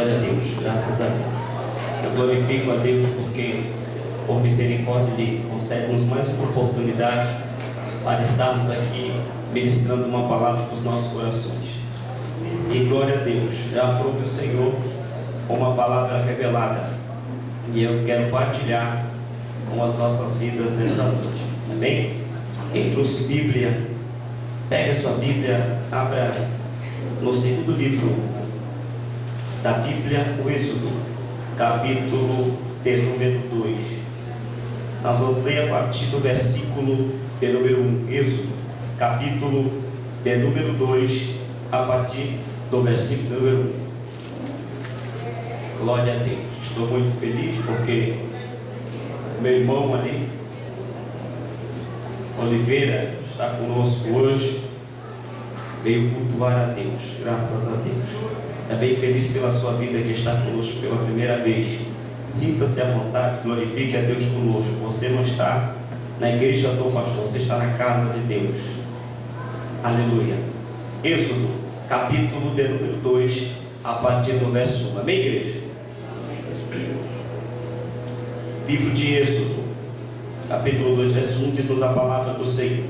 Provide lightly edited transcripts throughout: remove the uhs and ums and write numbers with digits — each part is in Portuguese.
Glória a Deus, graças a Deus. Eu glorifico a Deus porque, por misericórdia, Ele concede-nos mais uma oportunidade para estarmos aqui ministrando uma palavra para os nossos corações. E glória a Deus, já aprove o Senhor uma palavra revelada. E eu quero partilhar com as nossas vidas nessa noite. Amém? Quem trouxe Bíblia, pega a sua Bíblia, abra no segundo livro da Bíblia, o Êxodo, capítulo de número 2. Nós vamos ler a partir do versículo de número 1. Êxodo, capítulo de número 2, a partir do versículo número 1. Glória a Deus. Estou muito feliz porque meu irmão ali, Oliveira, está conosco hoje, veio cultuar a Deus, graças a Deus. Também feliz pela sua vida que está conosco pela primeira vez. Sinta-se à vontade, glorifique a Deus conosco. Você não está na igreja do pastor, você está na casa de Deus. Aleluia. Êxodo, capítulo de número 2, a partir do verso 1. Amém, igreja? Livro de Êxodo, capítulo 2, verso 1, diz-nos a palavra do Senhor.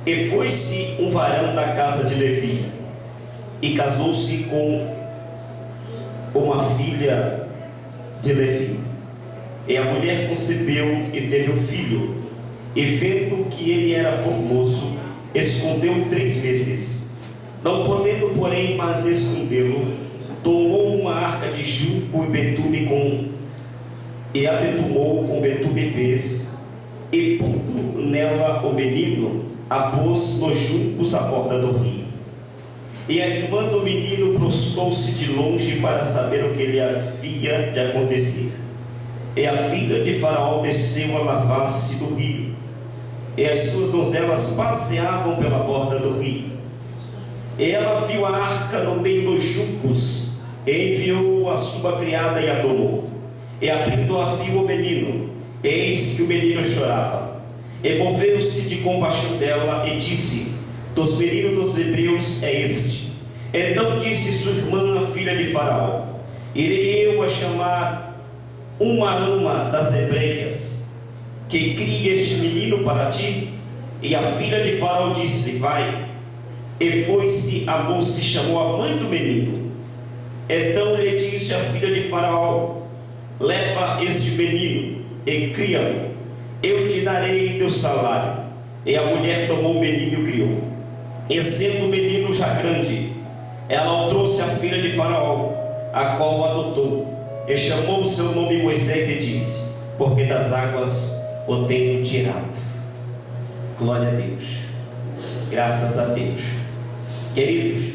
E foi-se um varão da casa de Levi, e casou-se com uma filha de Levi. E a mulher concebeu e teve um filho, e vendo que ele era formoso, escondeu 3 meses. Não podendo, porém, mais escondê-lo, tomou uma arca de junco e a betumou com betume e pez, e pondo nela o menino, a pôs nos juncos à borda do rio. E a irmã do menino prostou-se de longe para saber o que lhe havia de acontecer. E a filha de Faraó desceu a lavar-se do rio, e as suas donzelas passeavam pela borda do rio. E ela viu a arca no meio dos juncos, e enviou a sua criada e a tomou. E abrindo-a viu o menino, eis que o menino chorava. E moveu-se de compaixão dela e disse: dos meninos dos hebreus é este. Então disse sua irmã, a filha de Faraó: irei eu a chamar uma ama das hebreias, que crie este menino para ti? E a filha de Faraó disse-lhe: vai. E foi-se a moça e chamou a mãe do menino. Então lhe disse a filha de Faraó: leva este menino e cria-o, eu te darei teu salário. E a mulher tomou o menino e criou. E sendo o menino já grande, ela o trouxe à filha de Faraó, a qual o adotou, e chamou o seu nome Moisés e disse: porque das águas o tenho tirado. Glória a Deus, graças a Deus. Queridos,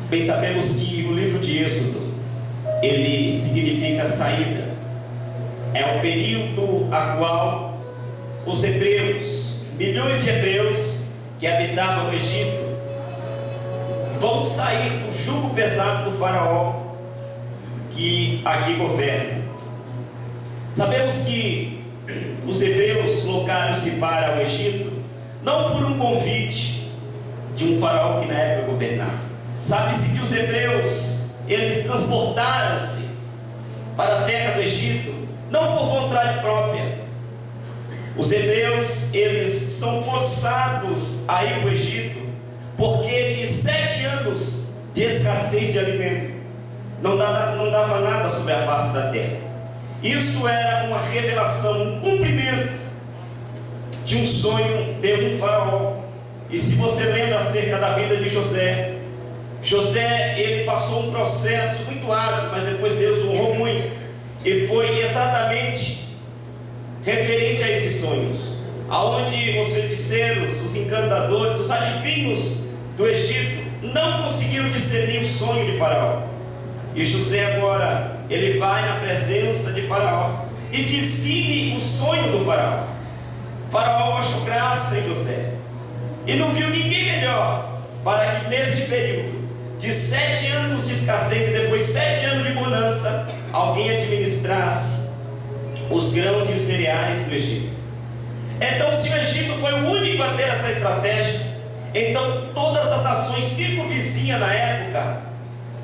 bem sabemos que o livro de Êxodo, ele significa saída. É o período a qual os hebreus, milhões de hebreus que habitavam o Egito, vão sair do jugo pesado do Faraó que aqui governa. Sabemos que os hebreus locaram-se para o Egito não por um convite de um faraó que na época governava. Sabe-se que os hebreus, eles transportaram-se para a terra do Egito não por vontade própria. Os hebreus, eles são forçados a ir para o Egito porque de 7 anos de escassez de alimento não dava nada sobre a face da terra. Isso era uma revelação, um cumprimento de um sonho de um faraó. E se você lembra acerca da vida de José, ele passou um processo muito árduo, mas depois Deus o honrou muito. E foi exatamente referente a esses sonhos, aonde os feiticeiros, os encantadores, os adivinhos do Egito não conseguiram discernir o sonho de Faraó. E José agora, ele vai na presença de Faraó e discerne o sonho do Faraó. Faraó achou graça em José e não viu ninguém melhor para que neste período de 7 anos de escassez e depois 7 anos de bonança, alguém administrasse os grãos e os cereais do Egito. Então, se o Egito foi o único a ter essa estratégia, então todas as nações circunvizinhas na época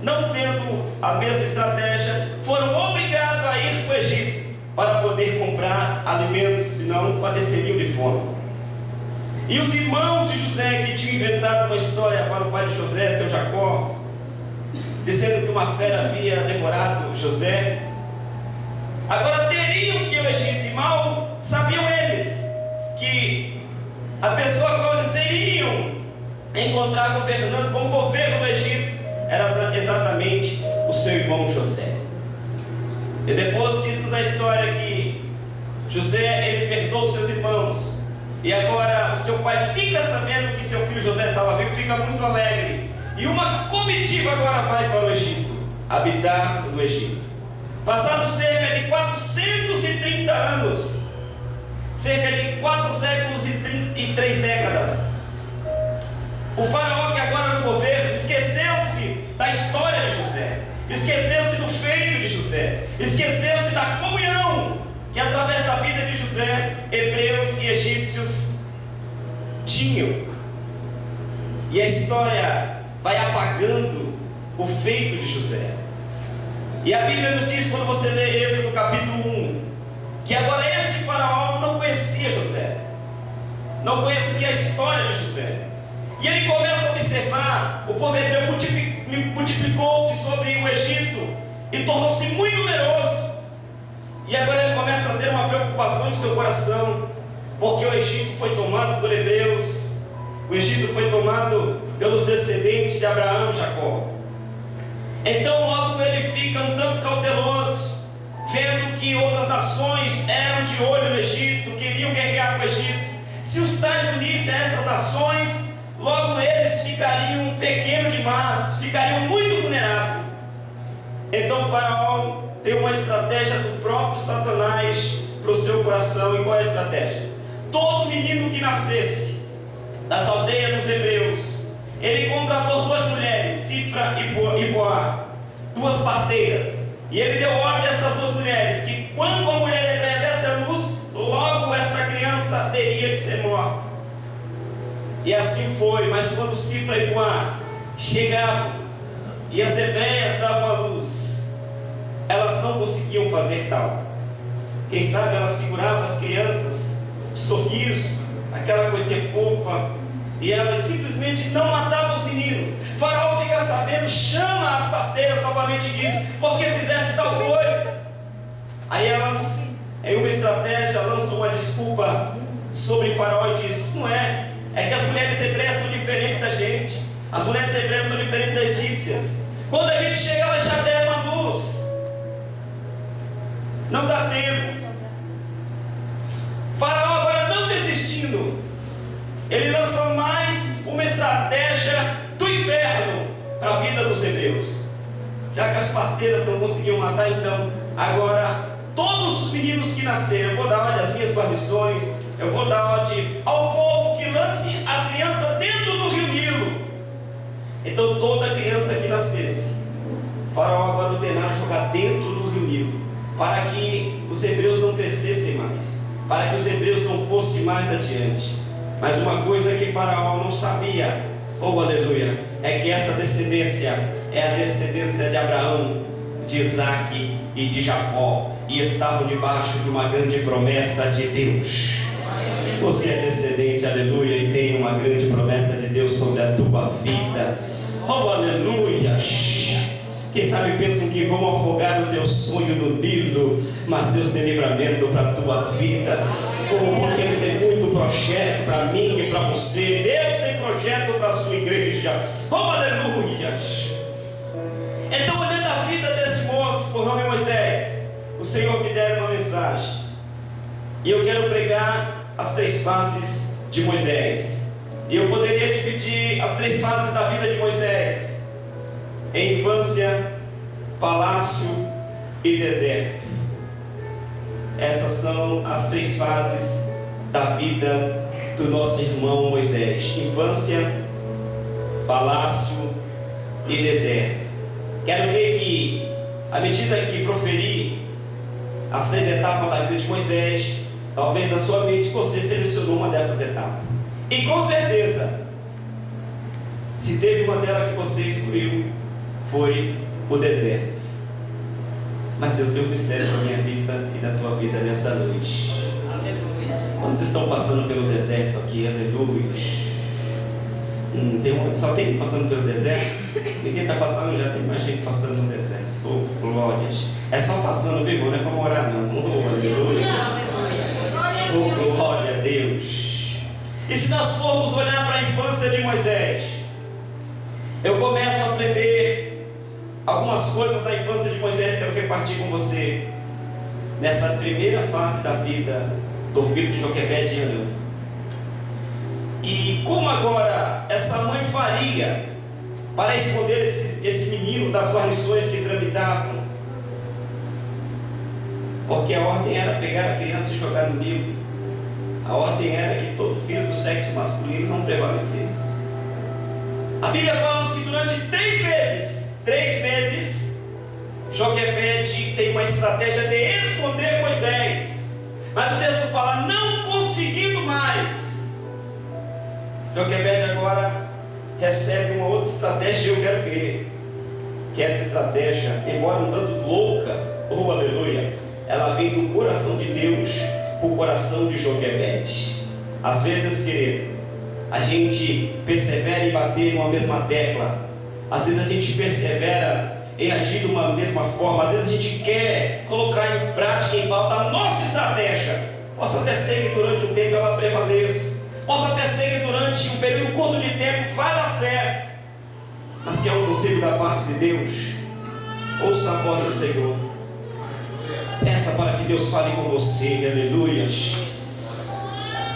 não tendo a mesma estratégia, foram obrigados a ir para o Egito para poder comprar alimentos, senão padeceriam de fome. E os irmãos de José, que tinham inventado uma história para o pai de José, seu Jacó, dizendo que uma fera havia devorado José, agora teriam que ir ao Egito, e mal sabiam eles que a pessoa a qual eles iriam encontrar governando como governo do Egito era exatamente o seu irmão José. E depois diz-nos a história que José, ele perdoou seus irmãos, e agora o seu pai fica sabendo que seu filho José estava vivo, fica muito alegre, e uma comitiva agora vai para o Egito, habitar no Egito. Passados cerca de 430 anos, cerca de 4 séculos e 3 décadas, o faraó, que agora no governo, esqueceu-se da história de José, esqueceu-se do feito de José, esqueceu-se da comunhão que através da vida de José, hebreus e egípcios tinham. E a história vai apagando o feito de José. E a Bíblia nos diz, quando você lê Êxodo capítulo 1, que agora este faraó não conhecia José, não conhecia a história de José. E ele começa a observar, o povo hebreu multiplicou-se sobre o Egito e tornou-se muito numeroso. E agora ele começa a ter uma preocupação em seu coração, porque o Egito foi tomado por hebreus, o Egito foi tomado pelos descendentes de Abraão e Jacó. Então logo ele fica um tanto cauteloso, vendo que outras nações eram de olho no Egito, queriam guerrear com o Egito. Se os tais unissem a essas nações, logo eles ficariam pequenos demais, ficariam muito vulneráveis. Então o faraó tem uma estratégia do próprio Satanás para o seu coração. E qual é a estratégia? Todo menino que nascesse das aldeias dos hebreus, ele contratou 2 mulheres, Cifra e Boá, 2 parteiras, e ele deu ordem a essas 2 mulheres que quando a mulher hebreia desse a luz, logo esta criança teria que ser morta. E assim foi. Mas quando Cifra e Boá chegavam e as hebreias davam a luz, elas não conseguiam fazer tal. Quem sabe elas seguravam as crianças, sorriso, aquela coisinha fofa, e elas simplesmente não matavam os meninos. O faraó fica sabendo, chama as parteiras novamente e diz: por que fizeste tal coisa? Aí elas, em uma estratégia, lançam uma desculpa sobre o faraó e diz: não é que as mulheres hebreias são diferentes da gente, as mulheres hebreias são diferentes das egípcias. Quando a gente chega, elas já deram a luz, não dá tempo. O faraó, agora não desistindo, ele lança mais uma estratégia do inferno para a vida dos hebreus. Já que as parteiras não conseguiam matar, então agora todos os meninos que nasceram, eu vou dar ordem às minhas guarnições, eu vou dar ordem ao povo que lance a criança dentro do rio Nilo. Então toda criança que nascesse, o faraó agora ordenava jogar dentro do rio Nilo, para que os hebreus não crescessem mais, para que os hebreus não fossem mais adiante. Mas uma coisa que Faraó não sabia, oh aleluia, é que essa descendência é a descendência de Abraão, de Isaac e de Jacó, e estavam debaixo de uma grande promessa de Deus. Você é descendente, aleluia, e tem uma grande promessa de Deus sobre a tua vida. Oh aleluia. Quem sabe pensam que vão afogar o teu sonho no Nilo, mas Deus tem livramento para a tua vida. Como porque Ele tem muito projeto para mim e para você. Deus tem projeto para a sua igreja. Oh aleluia. Então, olhando a vida desse moço por nome Moisés, o Senhor me deu uma mensagem, e eu quero pregar as 3 fases de Moisés. E eu poderia dividir as 3 fases da vida de Moisés em infância, palácio e deserto. Essas são as 3 fases da vida do nosso irmão Moisés: infância, palácio e deserto. Quero crer que, à medida que proferir as 3 etapas da vida de Moisés, talvez na sua mente você selecionou uma dessas etapas. E com certeza, se teve uma delas que você excluiu, foi o deserto. Mas Deus tem um mistério na minha vida e na tua vida nessa noite. Aleluia. Quando vocês estão passando pelo deserto aqui, aleluia. Só tem passando pelo deserto? Ninguém está passando, já tem mais gente passando no deserto. Oh, glórias. É só passando, viu? Não é para morar, não. Oh, aleluia. Oh, glória a Deus. E se nós formos olhar para a infância de Moisés, eu começo a aprender algumas coisas da infância de Moisés que eu quero repartir com você. Nessa primeira fase da vida do filho de Joquebede e Anã. E como agora essa mãe faria para esconder esse menino das guarnições que tramitavam? Porque a ordem era pegar a criança e jogar no Nilo. A ordem era que todo filho do sexo masculino não prevalecesse. A Bíblia fala que durante 3 meses, Joquebede tem uma estratégia de esconder Moisés. Mas o texto fala, não conseguindo mais. Joquebede agora recebe uma outra estratégia, e eu quero crer que essa estratégia, embora um tanto louca, oh aleluia, ela vem do coração de Deus para o coração de Joquebede. Às vezes, querido, a gente persevera em bater numa mesma tecla, às vezes a gente persevera em agir de uma mesma forma, às vezes a gente quer colocar em prática, em pauta a nossa estratégia. Possa até ser que durante um tempo ela prevaleça, possa até ser que durante um período curto de tempo vai dar certo, mas que é um conselho da parte de Deus. Ouça a voz do Senhor, peça para que Deus fale com você, aleluias,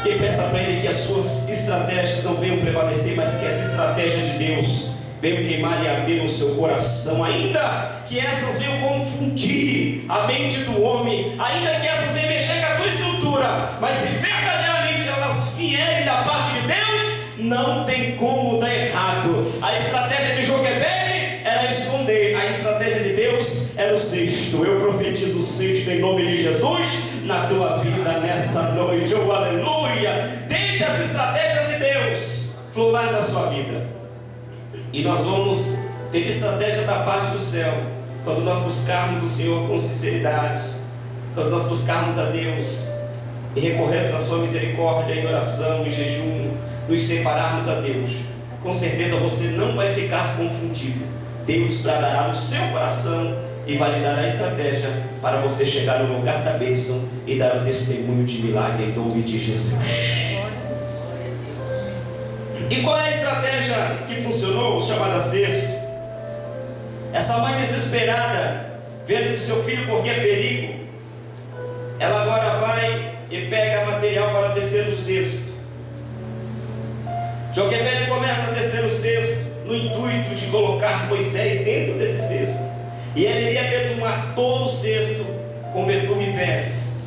e peça para Ele que as suas estratégias não venham prevalecer, mas que essa estratégia de Deus venham queimar e arder no seu coração, ainda que essas venham confundir a mente do homem, ainda que essas venham mexer com a tua estrutura, mas se verdadeiramente elas vierem da parte de Deus, não tem como dar errado. A estratégia de Joquebede era esconder, a estratégia de Deus era o cesto. Eu profetizo o cesto em nome de Jesus na tua vida nessa noite, oh aleluia. Deixa as estratégias de Deus florar na sua vida. E nós vamos ter estratégia da parte do céu quando nós buscarmos o Senhor com sinceridade, quando nós buscarmos a Deus e recorrermos à sua misericórdia em oração, em jejum, nos separarmos a Deus. Com certeza você não vai ficar confundido. Deus bradará no seu coração e vai lhe dar a estratégia para você chegar no lugar da bênção e dar um testemunho de milagre em nome de Jesus. E qual é a estratégia que funcionou, chamada cesto? Essa mãe desesperada, vendo que seu filho corria perigo, ela agora vai e pega material para descer o cesto. Joquebede começa a descer o cesto no intuito de colocar Moisés dentro desse cesto, e ele iria betumar todo o cesto com betume e pés,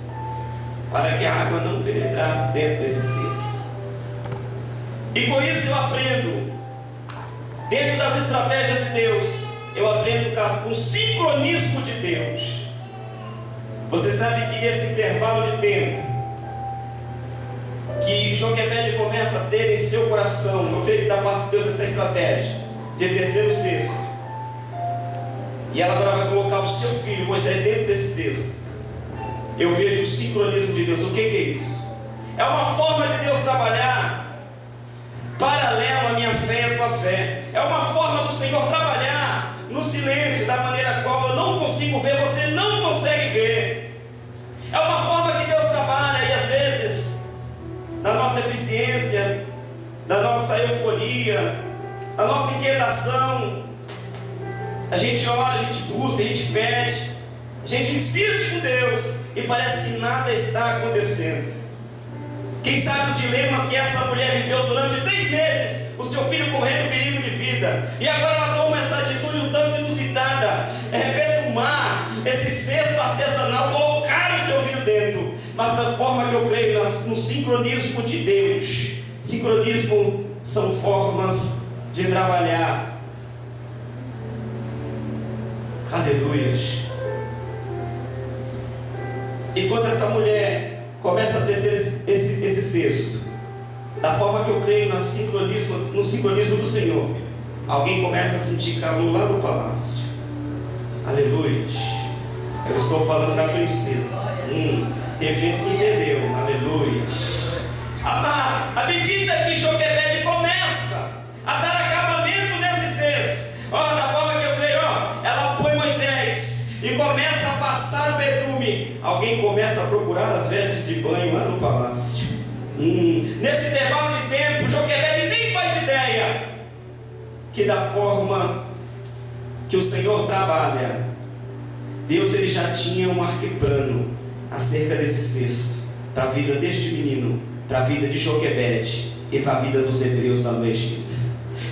para que a água não penetrasse dentro desse cesto. E com isso eu aprendo, dentro das estratégias de Deus, eu aprendo com o sincronismo de Deus. Você sabe que nesse intervalo de tempo que Joquebede começa a ter em seu coração, eu creio que da parte de Deus essa estratégia de descer o cesto, e ela agora vai colocar o seu filho Moisés dentro desse cesto. Eu vejo o sincronismo de Deus. O que é isso? É uma forma de Deus trabalhar paralelo à minha fé e à tua fé. É uma forma do Senhor trabalhar no silêncio, da maneira qual eu não consigo ver, você não consegue ver. É uma forma que Deus trabalha, e às vezes, na nossa eficiência, na nossa euforia, na nossa inquietação, a gente ora, a gente busca, a gente pede, a gente insiste com Deus, e parece que nada está acontecendo. Quem sabe o dilema que essa mulher viveu durante 3 meses, o seu filho correndo perigo de vida, e agora ela toma essa atitude um tanto inusitada, betumar esse cesto artesanal, colocar o seu filho dentro, mas da forma que eu creio no sincronismo de Deus. Sincronismo são formas de trabalhar. Aleluias. Enquanto essa mulher começa a descer esse cesto, da forma que eu creio no sincronismo do Senhor, alguém começa a sentir calor lá no palácio. Aleluia. Eu estou falando da princesa. Teve gente que entendeu. Aleluia. À medida que Joquebede começa a dar acabamento nesse cesto, da forma que eu creio, ela põe Moisés e começa a passar o betume. Alguém começa a procurar as vestes de banho lá no palácio. Nesse intervalo de tempo, Joquebede nem faz ideia que da forma que o Senhor trabalha, Deus ele já tinha um arquiplano acerca desse cesto, para a vida deste menino, para a vida de Joquebede e para a vida dos hebreus lá no Egito.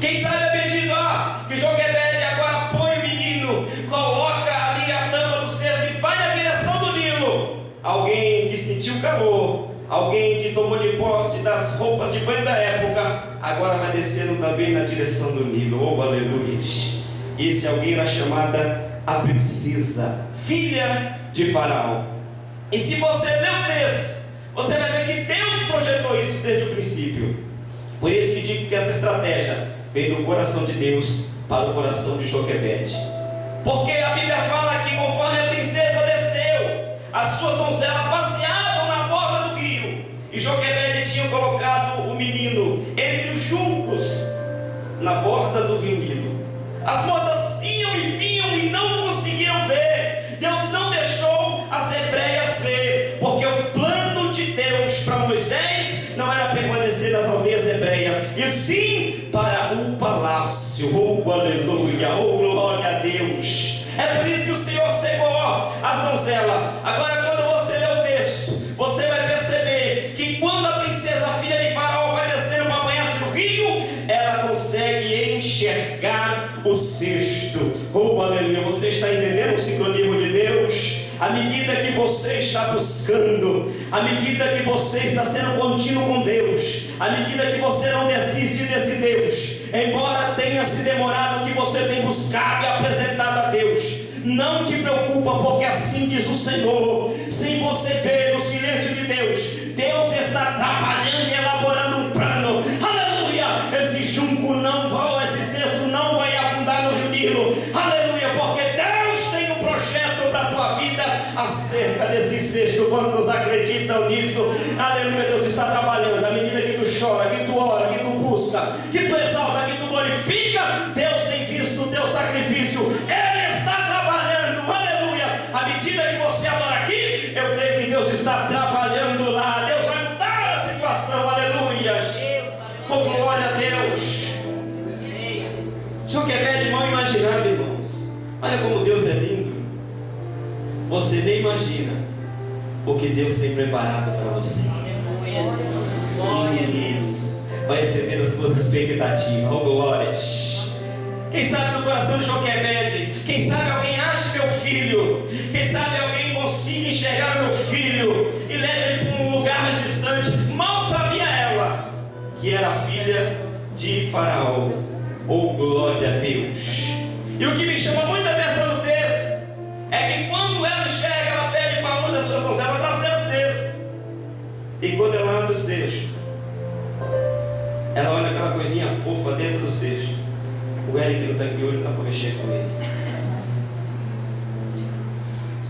Quem sabe a medida que Joquebede agora põe o menino, coloca ali a tampa do cesto e vai na direção do Nilo. Alguém que sentiu calor, alguém que tomou de posse das roupas de banho da época, agora vai descendo também na direção do Nilo. Aleluia. Esse alguém era chamada a princesa, filha de Faraó. E se você ler o texto, você vai ver que Deus projetou isso desde o princípio. Por isso que digo que essa estratégia vem do coração de Deus para o coração de Joquebede. Porque a Bíblia fala que conforme a princesa desceu, as suas donzelas passeavam na borda do rio, e Joquebede tinha colocado o menino entre os juncos na borda do rio Nilo. As moças iam e vinham e não conseguiam ver. Deus não deixou as hebreias ver, porque o plano de Deus para Moisés não era permanecer nas aldeias hebreias, e sim para um palácio. Aleluia, glória a Deus. É por isso que o Senhor cegou as donzelas. Agora, quando você lê o texto, você vai perceber que quando a princesa, filha de Faraó, vai descer para banhar-se no rio, ela consegue enxergar o cesto. Aleluia. Você está entendendo o sincronismo de Deus? À medida que você está buscando, à medida que você está sendo contínuo com Deus, à medida que você não desiste desse Deus, embora tenha se demorado, que você tem buscado e apresentado a Deus, não te preocupa, porque assim diz o Senhor: sem você ver no silêncio de Deus, Deus está trabalhando e elaborando um plano. Aleluia. Esse junco não vai, esse cesto não vai afundar no rio Nilo. Aleluia, porque Deus tem um projeto para a tua vida acerca desse cesto. Quantos acreditam nisso? Aleluia. Deus está trabalhando. À medida que tu chora, que tu ora, que tu busca, que tu exalta, que tu glorifica, Deus tem visto o teu sacrifício. Ele está trabalhando. Aleluia. À medida que você adora aqui, eu creio que Deus está trabalhando lá. Deus vai mudar a situação. Aleluia. Glória a Deus. Joquebede mal imaginava, irmãos. Olha como Deus é lindo. Você nem imagina o que Deus tem preparado para você. Vai receber as suas expectativas. Glórias. Quem sabe no coração de Joquebede, quem sabe alguém ache meu filho, quem sabe alguém consiga enxergar meu filho e leve ele para um lugar mais distante. Mal sabia ela que era filha de Faraó. Glória a Deus. E o que me chama muita atenção no texto é que quando ela enxerga, ela pede para uma das suas donzelas trazer o cesto. E quando ela abre o cesto, ela olha aquela coisinha fofa dentro do cesto. O Eric não está aqui hoje, não dá para mexer com ele.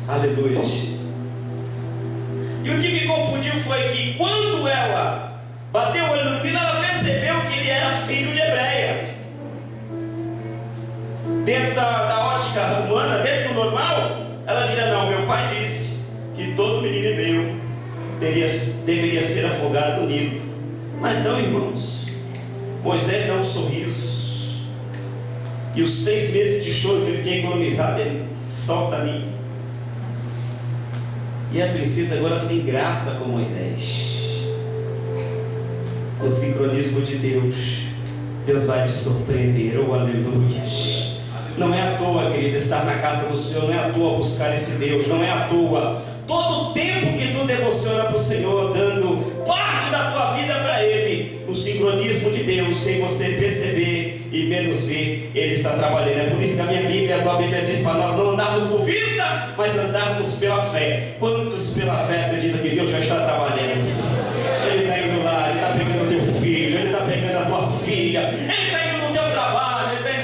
Aleluia. E o que me confundiu foi que quando ela bateu o olho no menino, ela percebeu que ele era filho de hebreia. Dentro da ótica humana, dentro do normal, ela diria: não, meu pai disse que todo menino hebreu deveria ser afogado no Nilo. Mas não, irmãos. Moisés dá um sorriso, e os 6 meses de choro que ele tinha economizado, ele solta ali. E a princesa agora sem graça com Moisés. O sincronismo de Deus, Deus vai te surpreender. Aleluia. Não é à toa, querido, estar na casa do Senhor. Não é à toa buscar esse Deus. Não é à toa todo o tempo que tu devociona para o Senhor, dando parte da tua vida para Ele. O sincronismo de Deus, sem você perceber e menos ver, Ele está trabalhando. É por isso que a minha Bíblia, a tua Bíblia diz para nós não andarmos por vista, mas andarmos pela fé. Quantos pela fé acreditam que Deus já está trabalhando? Ele está indo lá, Ele está pegando o teu filho, Ele está pegando a tua filha, Ele está indo no teu trabalho, Ele está indo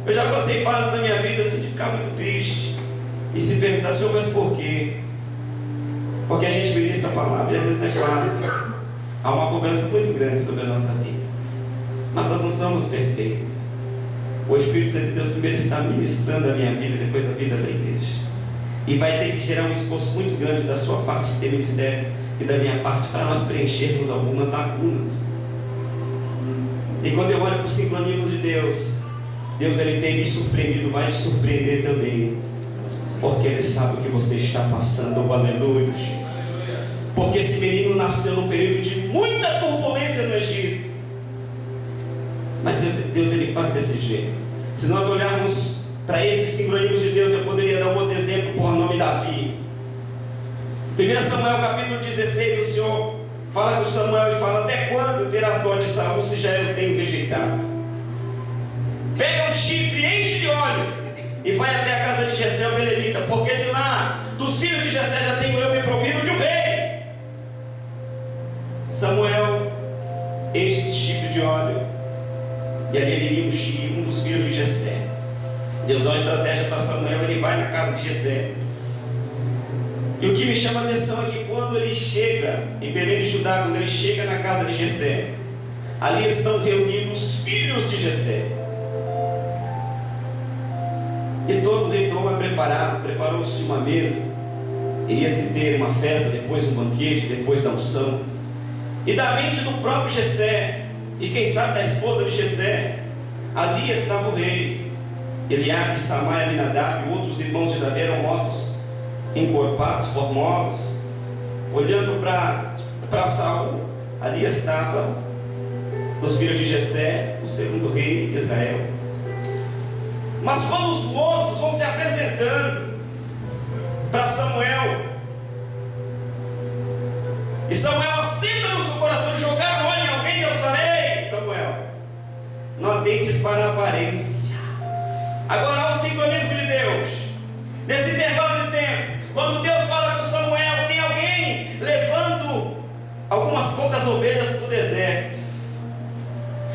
Eu já passei fases da minha vida assim de ficar muito triste e se perguntar, Senhor, mas por quê? Porque a gente ministra a palavra e às vezes não é fácil. Há uma cobrança muito grande sobre a nossa vida, mas nós não somos perfeitos. O Espírito Santo de Deus primeiro está ministrando a minha vida, depois a vida da igreja, e vai ter que gerar um esforço muito grande da sua parte de ter ministério e da minha parte para nós preenchermos algumas lacunas. E quando eu olho para os sincronismos de Deus, Ele tem me surpreendido, vai te surpreender também, porque Ele sabe o que você está passando. Aleluia. Porque esse menino nasceu num período de muita turbulência no Egito, mas Deus ele faz desse jeito. Se nós olharmos para esses sincronismos de Deus, eu poderia dar um outro exemplo por nome Davi. 1 Samuel capítulo 16, o Senhor fala com Samuel e fala: até quando terás dó de Saul, se já eu tenho rejeitado? Pega um chifre, enche de óleo e vai até a casa de Jessé o belemita, porque de lá, dos filhos de Jessé, já tenho eu me provido de um rei. Samuel enche esse chifre de óleo, e ali ele iria ungir um dos filhos de Jessé. Deus dá uma estratégia para Samuel, ele vai na casa de Jessé. E o que me chama a atenção é que quando ele chega em Belém de Judá, quando ele chega na casa de Jessé, ali estão reunidos os filhos de Jessé. E todo o rei Tom é preparado, preparou-se uma mesa, iria-se ter uma festa, depois um banquete, depois da unção. E da mente do próprio Jessé, e quem sabe da esposa de Jessé, ali estava o rei. Eliabe, Samaia, Aminadab e outros irmãos de Davi eram moços encorpados, formosos. Olhando para Saul, ali estava dos filhos de Jessé, o segundo rei de Israel. Mas quando os moços vão se apresentando para Samuel, e Samuel assenta no seu coração de jogar óleo em alguém, eu farei. Samuel, não atentes para a aparência. Agora há um sincronismo de Deus. Nesse intervalo de tempo, quando Deus fala com Samuel, tem alguém levando algumas poucas ovelhas para o deserto.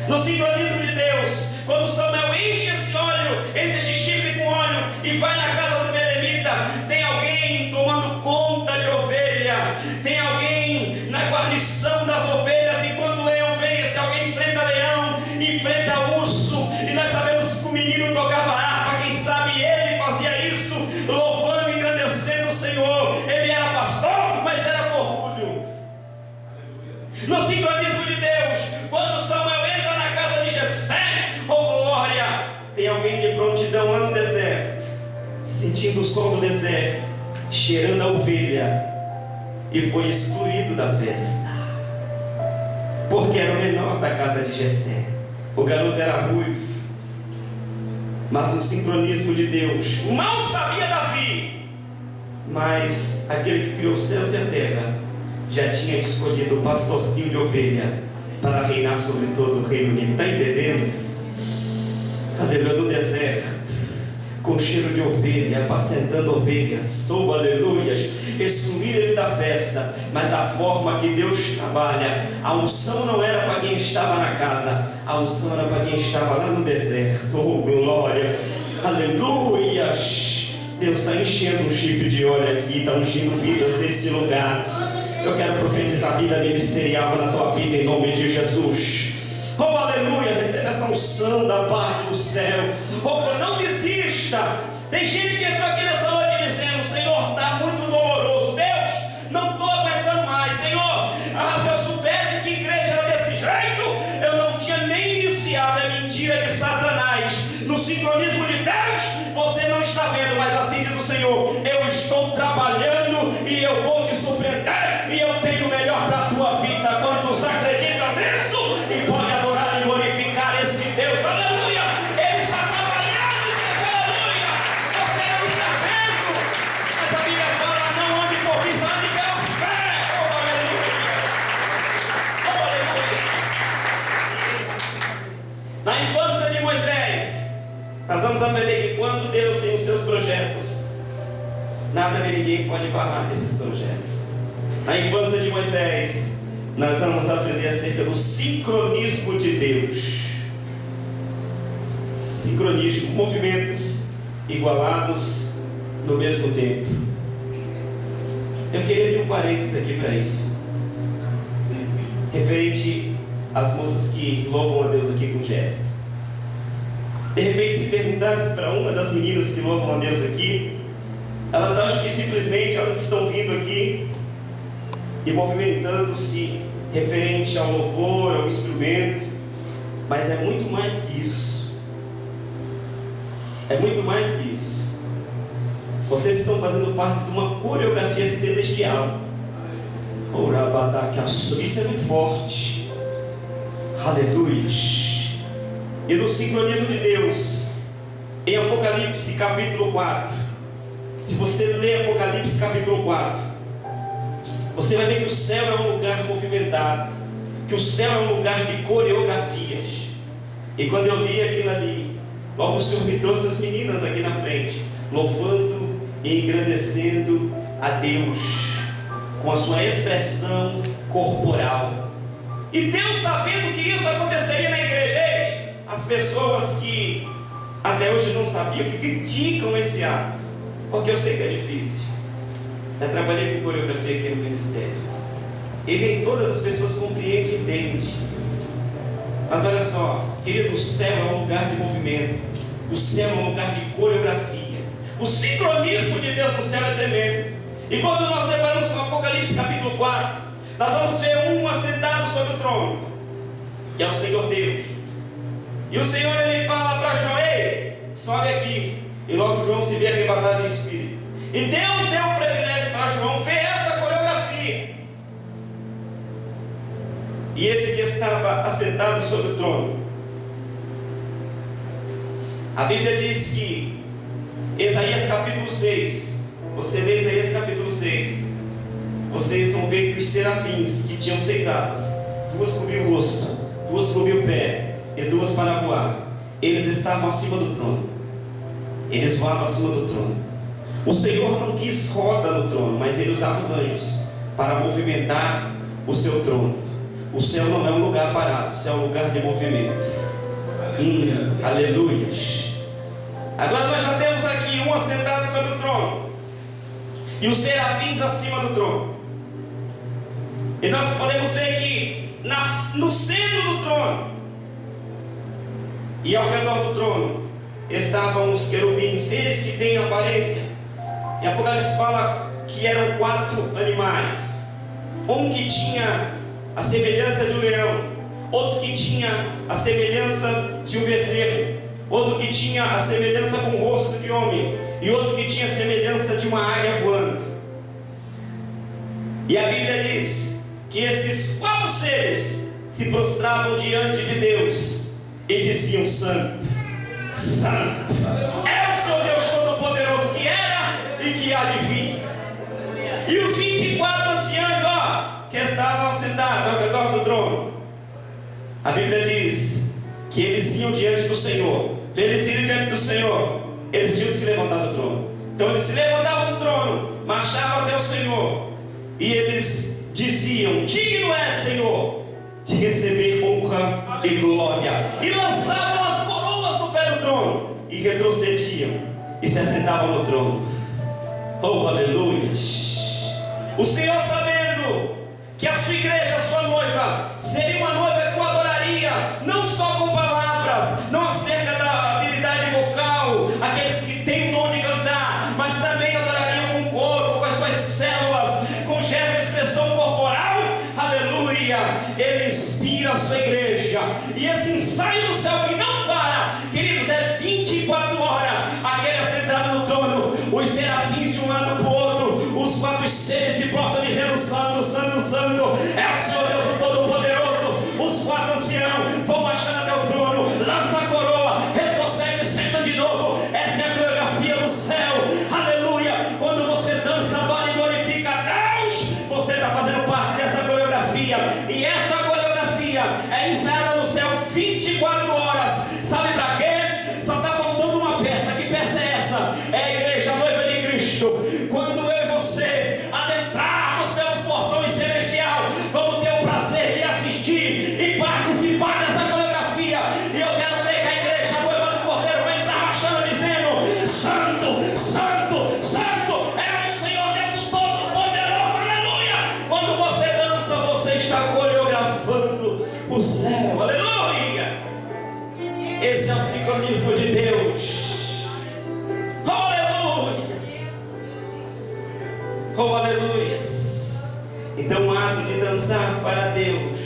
No sincronismo de Deus, quando Samuel enche esse óleo, esse chifre com óleo, e vai na casa do belemita, tem alguém tomando conta de ovelha, tem alguém na guarnição das ovelhas, e quando o leão vem, esse alguém enfrenta leão, enfrenta urso, e nós sabemos que o menino tocava harpa, quem sabe ele fazia isso, louvando e engrandecendo o Senhor. Ele era pastor, mas era com orgulho. No sincronismo de Deus, quando Samuel entra na casa de Jessé, oh glória, tem alguém de prontidão lá no deserto, sentindo o som do deserto, cheirando a ovelha, e foi excluído da festa, porque era o menor da casa de Jessé. O garoto era ruivo, mas no sincronismo de Deus, mal sabia Davi, mas aquele que criou os céus e a terra já tinha escolhido o pastorzinho de ovelha para reinar sobre todo o Reino Unido. Está entendendo? Aleluia, no deserto, com cheiro de ovelha, apacentando ovelhas, sob aleluias, excluir ele da festa. Mas a forma que Deus trabalha, a unção não era para quem estava na casa, a unção era para quem estava lá no deserto. Oh glória, aleluias. Deus está enchendo um chifre de óleo aqui, está ungindo vidas nesse lugar. Eu quero profetizar a vida ministerial na tua vida em nome de Jesus. Oh aleluia, recebe essa unção da parte do céu. Oh, não desista. Tem gente que entrou aqui nessa noite dizendo: Senhor, está muito doloroso. Deus, não estou aguentando mais. Senhor, se eu soubesse que igreja era desse jeito, eu não tinha nem iniciado. É mentira de Satanás. No sincronismo de Deus, você não está vendo, mas assim diz o Senhor: eu estou trabalhando e eu vou te surpreender, e eu tenho o melhor para a tua vida. Quantos acreditam nisso e podem adorar e glorificar esse Deus? Aleluia! Ele está trabalhando, aleluia! Você não está vendo, mas a Bíblia fala: não ande por vista, ande pela fé. Oh aleluia! Oh aleluia! Na infância de Moisés, nós vamos aprender que quando Deus tem os seus projetos, nada nem ninguém pode barrar esses projetos. Na infância de Moisés, nós vamos aprender acerca do sincronismo de Deus. sincronismo, movimentos igualados no mesmo tempo. Eu queria abrir um parênteses aqui para isso, referente às moças que louvam a Deus aqui com gesto. De repente, se perguntasse para uma das meninas que louvam a Deus aqui, elas acham que simplesmente elas estão vindo aqui e movimentando-se referente ao louvor, ao instrumento, mas é muito mais que isso. É muito mais que isso. Vocês estão fazendo parte de uma coreografia celestial. Isso é muito forte. Aleluia. E no sincronismo de Deus, em Apocalipse capítulo 4, se você ler Apocalipse capítulo 4, você vai ver que o céu é um lugar movimentado, que o céu é um lugar de coreografias. E quando eu li aquilo ali, logo o Senhor me trouxe as meninas aqui na frente, louvando e engrandecendo a Deus com a sua expressão corporal. E Deus, sabendo que isso aconteceria na igreja, as pessoas que até hoje não sabiam, que criticam esse ato, porque eu sei que é difícil. Eu trabalhei com coreografia aqui no ministério, e nem todas as pessoas compreendem e entendem. Mas olha só, querido, o céu é um lugar de movimento, o céu é um lugar de coreografia. O sincronismo de Deus no céu é tremendo. E quando nós deparamos com Apocalipse capítulo 4, nós vamos ver um assentado sobre o trono, que é o Senhor Deus. E o Senhor, ele fala para João: ei, sobe aqui. E logo João se vê arrebatado em espírito. E Deus deu o privilégio para João ver essa coreografia. E esse que estava assentado sobre o trono, a Bíblia diz que Isaías capítulo 6, você lê Isaías capítulo 6, vocês vão ver que os serafins, que tinham 6 asas, 2 cobriam o rosto, 2 cobriam o pé e 2 para voar, eles estavam acima do trono. Eles voavam acima do trono. O Senhor não quis roda no trono, mas Ele usava os anjos para movimentar o seu trono. O céu não é um lugar parado, o céu é um lugar de movimento. Aleluia. Agora nós já temos aqui um assentado sobre o trono e os serafins acima do trono. E nós podemos ver que no centro do trono e ao redor do trono estavam os querubins, seres que têm aparência. E Apocalipse fala que eram 4 animais. Um que tinha a semelhança de um leão, outro que tinha a semelhança de um bezerro, outro que tinha a semelhança com o rosto de homem, e outro que tinha a semelhança de uma águia voando. E a Bíblia diz que esses 4 seres se prostravam diante de Deus e diziam: santo, santo é o Senhor Deus Todo-Poderoso, que era e que há de vir. E os 24 anciãos, que estavam sentados ao redor do trono, a Bíblia diz que eles iam diante do Senhor. Para eles irem diante do Senhor, eles tinham que se levantar do trono. Então eles se levantavam do trono, marchavam até o Senhor, e eles diziam: digno é, Senhor, de receber honra e glória. E lançavam as coroas no pé do trono, e retrocediam, e se assentavam no trono. Oh, aleluia! O Senhor, sabendo que a sua igreja, a sua noiva, seria uma noiva que o adoraria, não só com palavras, não acerca da habilidade vocal, aqueles que têm o dom de cantar, mas também adorariam com o corpo, com as suas células, com gesto de expressão corporal. Aleluia! Ele inspira a sua igreja, e esse ensaio no céu que não para, queridos, é 24 horas, aquele assentado no trono, os serafins de um lado para o outro, os 4 seres se prostram dizendo: santo, santo, santo é o Senhor Deus Todo-Poderoso. Os 4 anciãos vão marchando até o trono, lança a coroa, retrocede e senta de novo. Essa é a coreografia do céu. Aleluia! Quando você dança, adora e glorifica a Deus, você está fazendo parte dessa coreografia. E essa coreografia é ensaiada no céu 24 horas. Sabe para quê? Só está faltando uma peça. Que peça é essa? É a igreja, a noiva de Cristo. Quando eu e você adentrarmos pelos portões celestiais, vamos ter o prazer de assistir e participar dessa coreografia. E eu quero ver que a igreja, a noiva do Cordeiro, santo, santo, santo é o Senhor Deus o Todo-Poderoso, aleluia. Quando você dança, você está coreografando o céu, aleluia. Esse é o sincronismo de Deus. Oh, aleluia. Oh, aleluia. Então o ato de dançar para Deus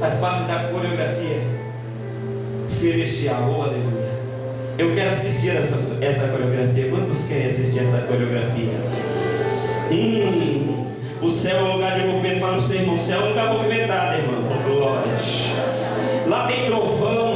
faz parte da coreografia celestial. Oh, aleluia. Eu quero assistir essa coreografia. Quantos querem assistir essa coreografia? O céu é um lugar de movimento. Fala para o seu irmão, o céu é um lugar movimentado, irmão. Glória. Lá tem trovão,